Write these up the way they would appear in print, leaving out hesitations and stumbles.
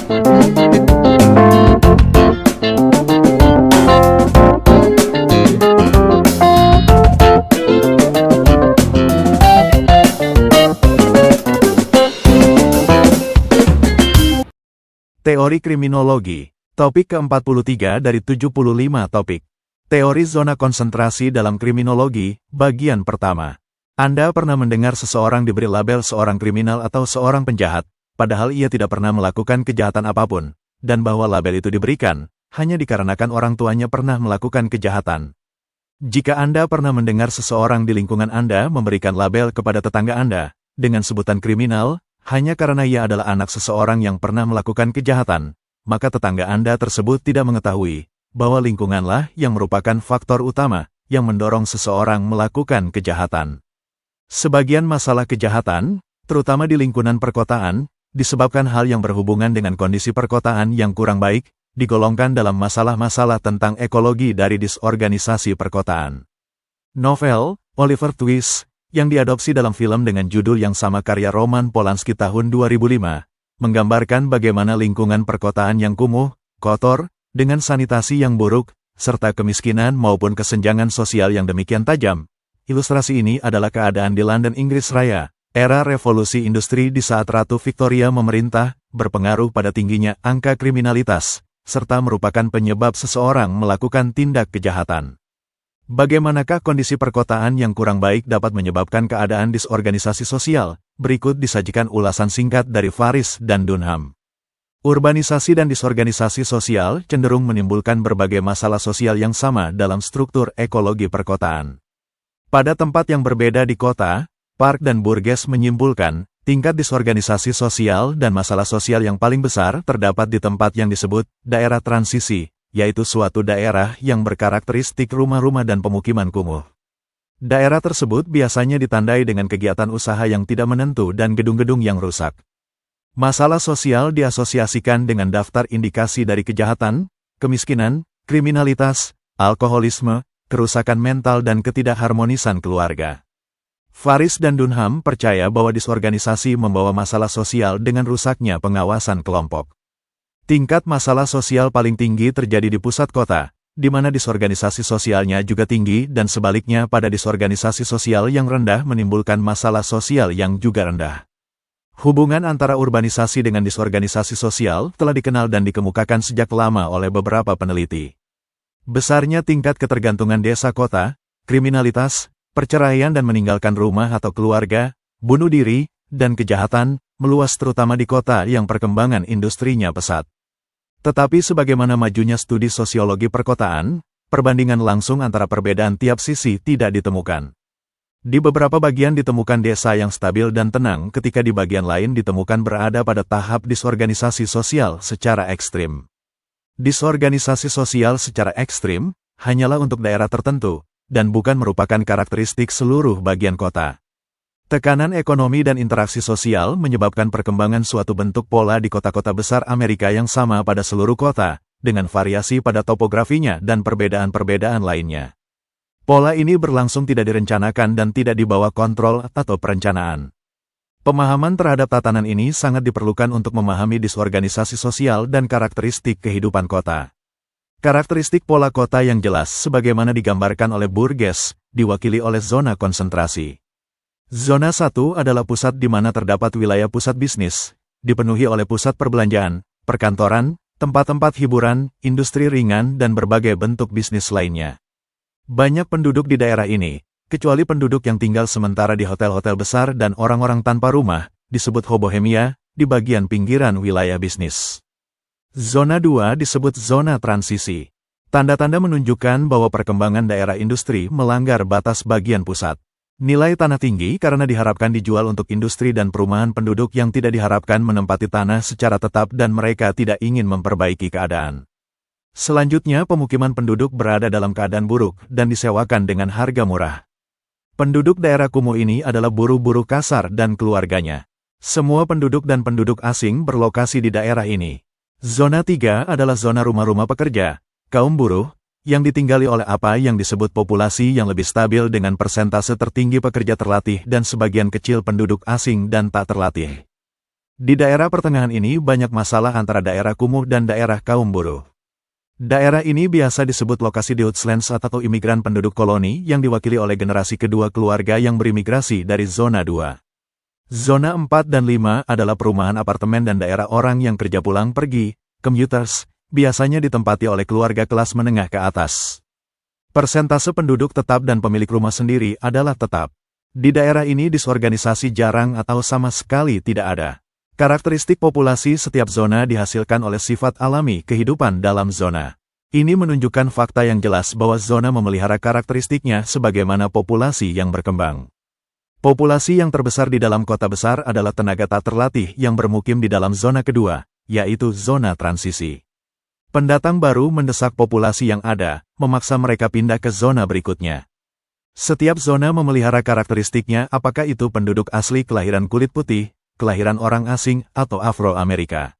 Teori Kriminologi, topik ke-43 dari 75 topik. Teori zona konsentrasi dalam kriminologi, bagian pertama. Anda pernah mendengar seseorang diberi label seorang kriminal atau seorang penjahat, padahal ia tidak pernah melakukan kejahatan apapun, dan bahwa label itu diberikan hanya dikarenakan orang tuanya pernah melakukan kejahatan. Jika Anda pernah mendengar seseorang di lingkungan Anda memberikan label kepada tetangga Anda dengan sebutan kriminal, hanya karena ia adalah anak seseorang yang pernah melakukan kejahatan, maka tetangga Anda tersebut tidak mengetahui bahwa lingkunganlah yang merupakan faktor utama yang mendorong seseorang melakukan kejahatan. Sebagian masalah kejahatan, terutama di lingkungan perkotaan, disebabkan hal yang berhubungan dengan kondisi perkotaan yang kurang baik, digolongkan dalam masalah-masalah tentang ekologi dari disorganisasi perkotaan. Novel Oliver Twist yang diadopsi dalam film dengan judul yang sama karya Roman Polanski tahun 2005, menggambarkan bagaimana lingkungan perkotaan yang kumuh, kotor, dengan sanitasi yang buruk, serta kemiskinan maupun kesenjangan sosial yang demikian tajam. Ilustrasi ini adalah keadaan di London, Inggris Raya, era revolusi industri di saat Ratu Victoria memerintah, berpengaruh pada tingginya angka kriminalitas, serta merupakan penyebab seseorang melakukan tindak kejahatan. Bagaimanakah kondisi perkotaan yang kurang baik dapat menyebabkan keadaan disorganisasi sosial? Berikut disajikan ulasan singkat dari Faris dan Dunham. Urbanisasi dan disorganisasi sosial cenderung menimbulkan berbagai masalah sosial yang sama dalam struktur ekologi perkotaan. Pada tempat yang berbeda di kota, Park dan Burgess menyimpulkan, tingkat disorganisasi sosial dan masalah sosial yang paling besar terdapat di tempat yang disebut daerah transisi, yaitu suatu daerah yang berkarakteristik rumah-rumah dan pemukiman kumuh. Daerah tersebut biasanya ditandai dengan kegiatan usaha yang tidak menentu dan gedung-gedung yang rusak. Masalah sosial diasosiasikan dengan daftar indikasi dari kejahatan, kemiskinan, kriminalitas, alkoholisme, kerusakan mental dan ketidakharmonisan keluarga. Faris dan Dunham percaya bahwa disorganisasi membawa masalah sosial dengan rusaknya pengawasan kelompok. Tingkat masalah sosial paling tinggi terjadi di pusat kota, di mana disorganisasi sosialnya juga tinggi dan sebaliknya pada disorganisasi sosial yang rendah menimbulkan masalah sosial yang juga rendah. Hubungan antara urbanisasi dengan disorganisasi sosial telah dikenal dan dikemukakan sejak lama oleh beberapa peneliti. Besarnya tingkat ketergantungan desa kota, kriminalitas, perceraian dan meninggalkan rumah atau keluarga, bunuh diri, dan kejahatan, meluas terutama di kota yang perkembangan industrinya pesat. Tetapi sebagaimana majunya studi sosiologi perkotaan, perbandingan langsung antara perbedaan tiap sisi tidak ditemukan. Di beberapa bagian ditemukan desa yang stabil dan tenang ketika di bagian lain ditemukan berada pada tahap disorganisasi sosial secara ekstrim. Disorganisasi sosial secara ekstrim hanyalah untuk daerah tertentu, dan bukan merupakan karakteristik seluruh bagian kota. Tekanan ekonomi dan interaksi sosial menyebabkan perkembangan suatu bentuk pola di kota-kota besar Amerika yang sama pada seluruh kota, dengan variasi pada topografinya dan perbedaan-perbedaan lainnya. Pola ini berlangsung tidak direncanakan dan tidak dibawa kontrol atau perencanaan. Pemahaman terhadap tatanan ini sangat diperlukan untuk memahami disorganisasi sosial dan karakteristik kehidupan kota. Karakteristik pola kota yang jelas sebagaimana digambarkan oleh Burgess, diwakili oleh zona konsentrasi. Zona 1 adalah pusat di mana terdapat wilayah pusat bisnis, dipenuhi oleh pusat perbelanjaan, perkantoran, tempat-tempat hiburan, industri ringan dan berbagai bentuk bisnis lainnya. Banyak penduduk di daerah ini, kecuali penduduk yang tinggal sementara di hotel-hotel besar dan orang-orang tanpa rumah, disebut hobohemia, di bagian pinggiran wilayah bisnis. Zona 2 disebut zona transisi. Tanda-tanda menunjukkan bahwa perkembangan daerah industri melanggar batas bagian pusat. Nilai tanah tinggi karena diharapkan dijual untuk industri dan perumahan penduduk yang tidak diharapkan menempati tanah secara tetap dan mereka tidak ingin memperbaiki keadaan. Selanjutnya pemukiman penduduk berada dalam keadaan buruk dan disewakan dengan harga murah. Penduduk daerah kumuh ini adalah buruh-buruh kasar dan keluarganya. Semua penduduk dan penduduk asing berlokasi di daerah ini. Zona 3 adalah zona rumah-rumah pekerja, kaum buruh, yang ditinggali oleh apa yang disebut populasi yang lebih stabil dengan persentase tertinggi pekerja terlatih dan sebagian kecil penduduk asing dan tak terlatih. Di daerah pertengahan ini banyak masalah antara daerah kumuh dan daerah kaum buruh. Daerah ini biasa disebut lokasi Deutschlands atau imigran penduduk koloni yang diwakili oleh generasi kedua keluarga yang berimigrasi dari zona 2. Zona 4 dan 5 adalah perumahan apartemen dan daerah orang yang kerja pulang pergi, commuters, biasanya ditempati oleh keluarga kelas menengah ke atas. Persentase penduduk tetap dan pemilik rumah sendiri adalah tetap. Di daerah ini disorganisasi jarang atau sama sekali tidak ada. Karakteristik populasi setiap zona dihasilkan oleh sifat alami kehidupan dalam zona. Ini menunjukkan fakta yang jelas bahwa zona memelihara karakteristiknya sebagaimana populasi yang berkembang. Populasi yang terbesar di dalam kota besar adalah tenaga tak terlatih yang bermukim di dalam zona kedua, yaitu zona transisi. Pendatang baru mendesak populasi yang ada, memaksa mereka pindah ke zona berikutnya. Setiap zona memelihara karakteristiknya, apakah itu penduduk asli kelahiran kulit putih, kelahiran orang asing, atau Afro-Amerika.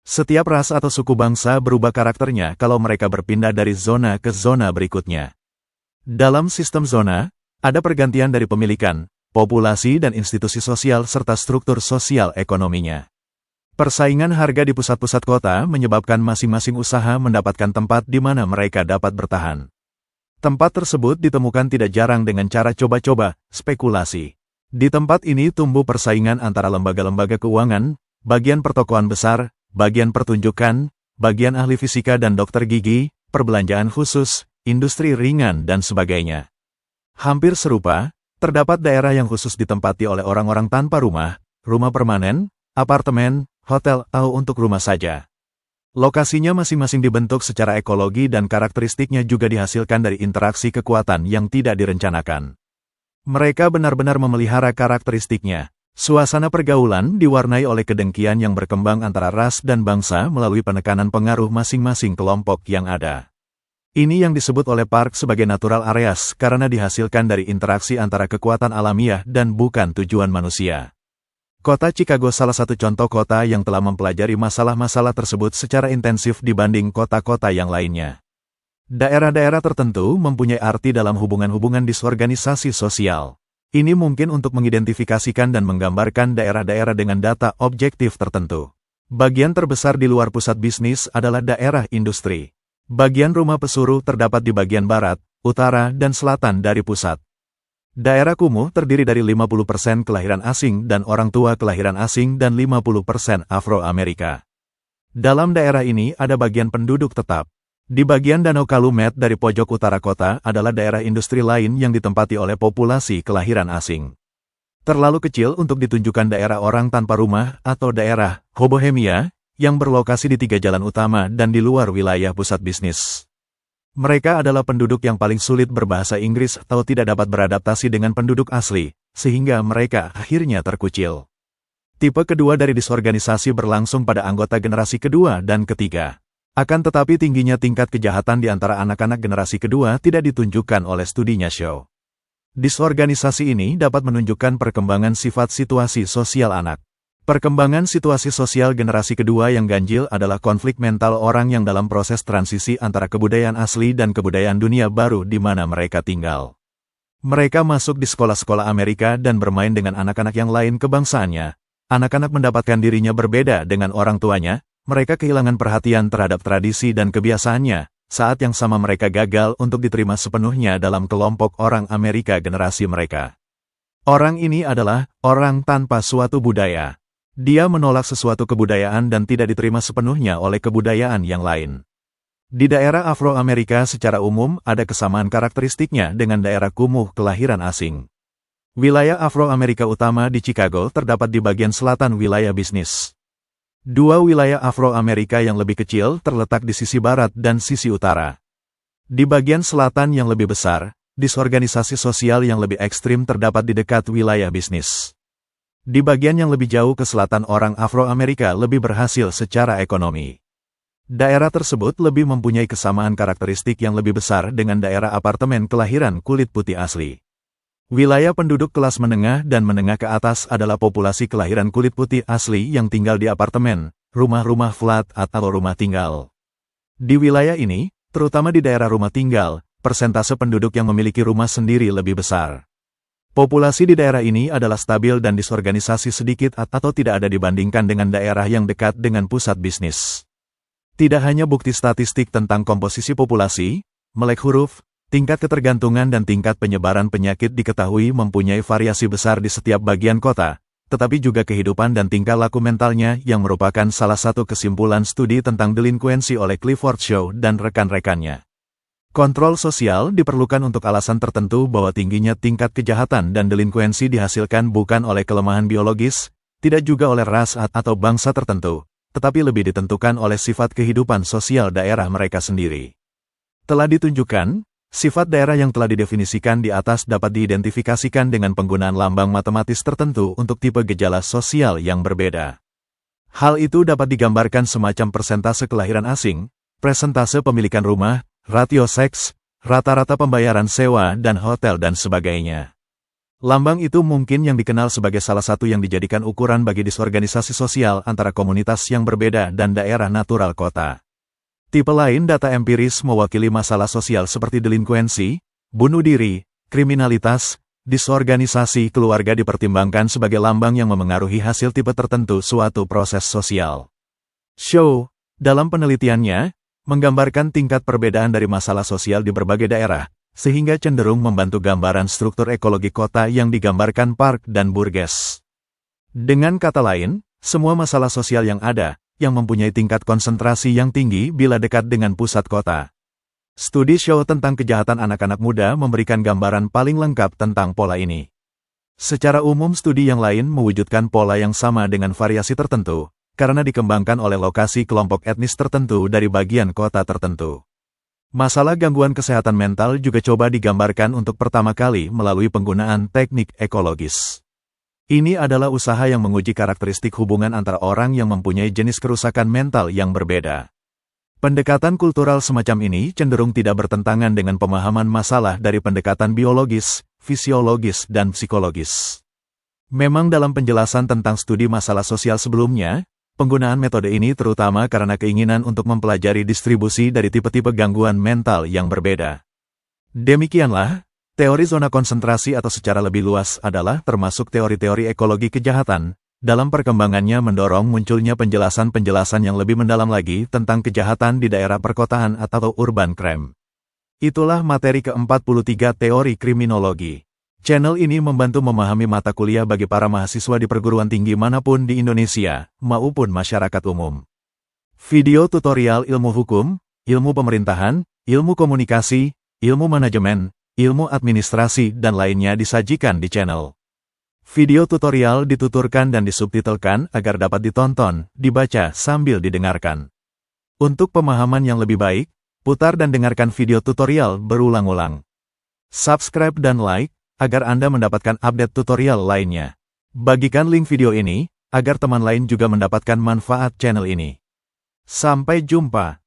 Setiap ras atau suku bangsa berubah karakternya kalau mereka berpindah dari zona ke zona berikutnya. Dalam sistem zona, ada pergantian dari pemilikan, populasi dan institusi sosial serta struktur sosial ekonominya. Persaingan harga di pusat-pusat kota menyebabkan masing-masing usaha mendapatkan tempat di mana mereka dapat bertahan. Tempat tersebut ditemukan tidak jarang dengan cara coba-coba, spekulasi. Di tempat ini tumbuh persaingan antara lembaga-lembaga keuangan, bagian pertokoan besar, bagian pertunjukan, bagian ahli fisika dan dokter gigi, perbelanjaan khusus, industri ringan dan sebagainya. Hampir serupa, terdapat daerah yang khusus ditempati oleh orang-orang tanpa rumah, rumah permanen, apartemen, hotel, atau untuk rumah saja. Lokasinya masing-masing dibentuk secara ekologi dan karakteristiknya juga dihasilkan dari interaksi kekuatan yang tidak direncanakan. Mereka benar-benar memelihara karakteristiknya. Suasana pergaulan diwarnai oleh kedengkian yang berkembang antara ras dan bangsa melalui penekanan pengaruh masing-masing kelompok yang ada. Ini yang disebut oleh Park sebagai natural areas karena dihasilkan dari interaksi antara kekuatan alamiah dan bukan tujuan manusia. Kota Chicago salah satu contoh kota yang telah mempelajari masalah-masalah tersebut secara intensif dibanding kota-kota yang lainnya. Daerah-daerah tertentu mempunyai arti dalam hubungan-hubungan disorganisasi sosial. Ini mungkin untuk mengidentifikasikan dan menggambarkan daerah-daerah dengan data objektif tertentu. Bagian terbesar di luar pusat bisnis adalah daerah industri. Bagian rumah pesuruh terdapat di bagian barat, utara, dan selatan dari pusat. Daerah kumuh terdiri dari 50% kelahiran asing dan orang tua kelahiran asing dan 50% Afro-Amerika. Dalam daerah ini ada bagian penduduk tetap. Di bagian Danau Calumet dari pojok utara kota adalah daerah industri lain yang ditempati oleh populasi kelahiran asing. Terlalu kecil untuk ditunjukkan daerah orang tanpa rumah atau daerah Hobohemia yang berlokasi di 3 jalan utama dan di luar wilayah pusat bisnis. Mereka adalah penduduk yang paling sulit berbahasa Inggris atau tidak dapat beradaptasi dengan penduduk asli, sehingga mereka akhirnya terkucil. Tipe kedua dari disorganisasi berlangsung pada anggota generasi kedua dan ketiga. Akan tetapi tingginya tingkat kejahatan di antara anak-anak generasi kedua tidak ditunjukkan oleh studinya Shaw. Disorganisasi ini dapat menunjukkan perkembangan sifat situasi sosial anak. Perkembangan situasi sosial generasi kedua yang ganjil adalah konflik mental orang yang dalam proses transisi antara kebudayaan asli dan kebudayaan dunia baru di mana mereka tinggal. Mereka masuk di sekolah-sekolah Amerika dan bermain dengan anak-anak yang lain kebangsaannya. Anak-anak mendapatkan dirinya berbeda dengan orang tuanya. Mereka kehilangan perhatian terhadap tradisi dan kebiasaannya, saat yang sama mereka gagal untuk diterima sepenuhnya dalam kelompok orang Amerika generasi mereka. Orang ini adalah orang tanpa suatu budaya. Dia menolak sesuatu kebudayaan dan tidak diterima sepenuhnya oleh kebudayaan yang lain. Di daerah Afro-Amerika secara umum ada kesamaan karakteristiknya dengan daerah kumuh kelahiran asing. Wilayah Afro-Amerika utama di Chicago terdapat di bagian selatan wilayah bisnis. 2 wilayah Afro-Amerika yang lebih kecil terletak di sisi barat dan sisi utara. Di bagian selatan yang lebih besar, disorganisasi sosial yang lebih ekstrim terdapat di dekat wilayah bisnis. Di bagian yang lebih jauh ke selatan orang Afro-Amerika lebih berhasil secara ekonomi. Daerah tersebut lebih mempunyai kesamaan karakteristik yang lebih besar dengan daerah apartemen kelahiran kulit putih asli. Wilayah penduduk kelas menengah dan menengah ke atas adalah populasi kelahiran kulit putih asli yang tinggal di apartemen, rumah-rumah flat atau rumah tinggal. Di wilayah ini, terutama di daerah rumah tinggal, persentase penduduk yang memiliki rumah sendiri lebih besar. Populasi di daerah ini adalah stabil dan disorganisasi sedikit atau tidak ada dibandingkan dengan daerah yang dekat dengan pusat bisnis. Tidak hanya bukti statistik tentang komposisi populasi, melek huruf, tingkat ketergantungan dan tingkat penyebaran penyakit diketahui mempunyai variasi besar di setiap bagian kota, tetapi juga kehidupan dan tingkah laku mentalnya yang merupakan salah satu kesimpulan studi tentang delinkuensi oleh Clifford Shaw dan rekan-rekannya. Kontrol sosial diperlukan untuk alasan tertentu bahwa tingginya tingkat kejahatan dan delinkuensi dihasilkan bukan oleh kelemahan biologis, tidak juga oleh ras atau bangsa tertentu, tetapi lebih ditentukan oleh sifat kehidupan sosial daerah mereka sendiri. Telah ditunjukkan, sifat daerah yang telah didefinisikan di atas dapat diidentifikasikan dengan penggunaan lambang matematis tertentu untuk tipe gejala sosial yang berbeda. Hal itu dapat digambarkan semacam persentase kelahiran asing, persentase pemilikan rumah, rasio seks, rata-rata pembayaran sewa dan hotel dan sebagainya. Lambang itu mungkin yang dikenal sebagai salah satu yang dijadikan ukuran bagi disorganisasi sosial antara komunitas yang berbeda dan daerah natural kota. Tipe lain data empiris mewakili masalah sosial seperti delinkuensi, bunuh diri, kriminalitas, disorganisasi keluarga dipertimbangkan sebagai lambang yang memengaruhi hasil tipe tertentu suatu proses sosial. Shaw, dalam penelitiannya, menggambarkan tingkat perbedaan dari masalah sosial di berbagai daerah, sehingga cenderung membantu gambaran struktur ekologi kota yang digambarkan Park dan Burgess. Dengan kata lain, semua masalah sosial yang ada, yang mempunyai tingkat konsentrasi yang tinggi bila dekat dengan pusat kota. Studi Shaw tentang kejahatan anak-anak muda memberikan gambaran paling lengkap tentang pola ini. Secara umum studi yang lain mewujudkan pola yang sama dengan variasi tertentu, karena dikembangkan oleh lokasi kelompok etnis tertentu dari bagian kota tertentu. Masalah gangguan kesehatan mental juga coba digambarkan untuk pertama kali melalui penggunaan teknik ekologis. Ini adalah usaha yang menguji karakteristik hubungan antara orang yang mempunyai jenis kerusakan mental yang berbeda. Pendekatan kultural semacam ini cenderung tidak bertentangan dengan pemahaman masalah dari pendekatan biologis, fisiologis, dan psikologis. Memang dalam penjelasan tentang studi masalah sosial sebelumnya, penggunaan metode ini terutama karena keinginan untuk mempelajari distribusi dari tipe-tipe gangguan mental yang berbeda. Demikianlah, teori zona konsentrasi atau secara lebih luas adalah termasuk teori-teori ekologi kejahatan, dalam perkembangannya mendorong munculnya penjelasan-penjelasan yang lebih mendalam lagi tentang kejahatan di daerah perkotaan atau urban crime. Itulah materi ke-43 teori kriminologi. Channel ini membantu memahami mata kuliah bagi para mahasiswa di perguruan tinggi manapun di Indonesia, maupun masyarakat umum. Video tutorial ilmu hukum, ilmu pemerintahan, ilmu komunikasi, ilmu manajemen, ilmu administrasi, dan lainnya disajikan di channel. Video tutorial dituturkan dan disubtitelkan agar dapat ditonton, dibaca, sambil didengarkan. Untuk pemahaman yang lebih baik, putar dan dengarkan video tutorial berulang-ulang. Subscribe dan like, agar Anda mendapatkan update tutorial lainnya. Bagikan link video ini, agar teman lain juga mendapatkan manfaat channel ini. Sampai jumpa.